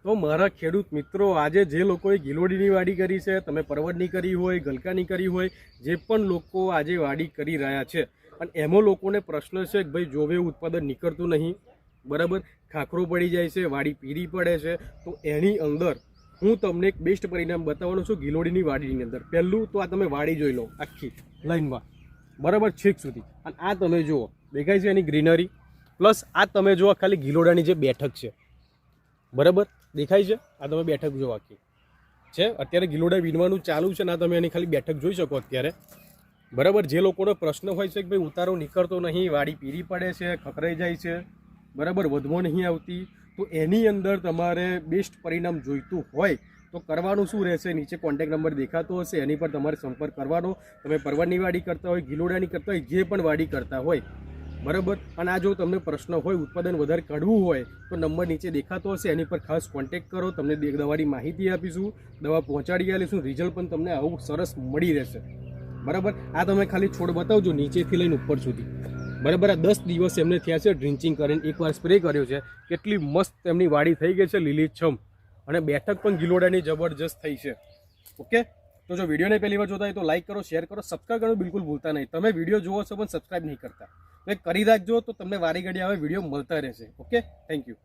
તો મારા ખેડૂત મિત્રો, આજે જે લોકોએ ગિલોડીની વાડી કરી છે, તમે પરવડની કરી હોય, ગલકાની કરી હોય, જે પણ લોકો આજે વાડી કરી રહ્યા છે અને એમાં લોકોને પ્રશ્ન છે કે ભાઈ જોવે ઉત્પાદન નીકળતું નહીં, બરાબર, ખાખરો પડી જાય છે, વાડી પીરી પડે છે, તો એની અંદર હું તમને એક બેસ્ટ પરિણામ બતાવવાનો છું ગિલોડીની વાડીની અંદર. પહેલું તો આ તમે વાડી જોઈ લો આખી લાઈનમાં, બરાબર, છેક સુધી. અને આ તમે જુઓ, દેખાય છે એની ગ્રીનરી, પ્લસ આ તમે જુઓ ખાલી ગિલોડાની જે બેઠક છે, બરાબર, દેખાય છે. આ તમે બેઠક જો આખી છે, અત્યારે ગિલોડા વીણવાનું ચાલુ છે ને, આ તમે એની ખાલી બેઠક જોઈ શકો અત્યારે, બરાબર. જે લોકોનો પ્રશ્ન હોય છે કે ભાઈ ઉતારો નીકળતો નહીં, વાડી પીરી પડે છે, ખખરાઈ જાય છે, બરાબર, વધવો નહીં આવતી, તો એની અંદર તમારે બેસ્ટ પરિણામ જોઈતું હોય તો કરવાનું શું રહેશે? નીચે કોન્ટેક્ટ નંબર દેખાતો હશે, એની પર તમારે સંપર્ક કરવાનો. તમે પરવડની વાડી કરતા હોય, ગિલોડાની કરતા હોય, જે પણ વાડી કરતા હોય, બરાબર. અને આ જો તમને પ્રશ્ન હોય, ઉત્પાદન વધારે કાઢવું હોય તો નંબર નીચે દેખાતો હશે, એની પર ખાસ કોન્ટેક્ટ કરો. તમને દવાની માહિતી આપીશું, દવા પહોંચાડી આવીશું, રિઝલ્ટ પણ તમને આવું સરસ મળી રહેશે, બરાબર. આ તમે ખાલી છોડ બતાવજો નીચેથી લઈને ઉપર સુધી, બરાબર. આ 10 દિવસ એમને થયા છે ડ્રિન્ચિંગ કરીને, એકવાર સ્પ્રે કર્યો છે, કેટલી મસ્ત એમની વાડી થઈ ગઈ છે, લીલીછમ, અને બેઠક પણ ગિલોડાની જબરજસ્ત થઈ છે. ઓકે, તો જો વિડીયોને પહેલી વાર જોતા હોય તો લાઈક કરો, શેર કરો, સબસ્ક્રાઈબ કરવાનું બિલકુલ ભૂલતા નહીં. તમે વિડીયો જોવો છો પણ સબસ્ક્રાઈબ નહીં કરતા, તો કરી રાખજો, તો તમને વારી ઘડી આવે વિડીયો મળતા રહેશે. Okay, thank you.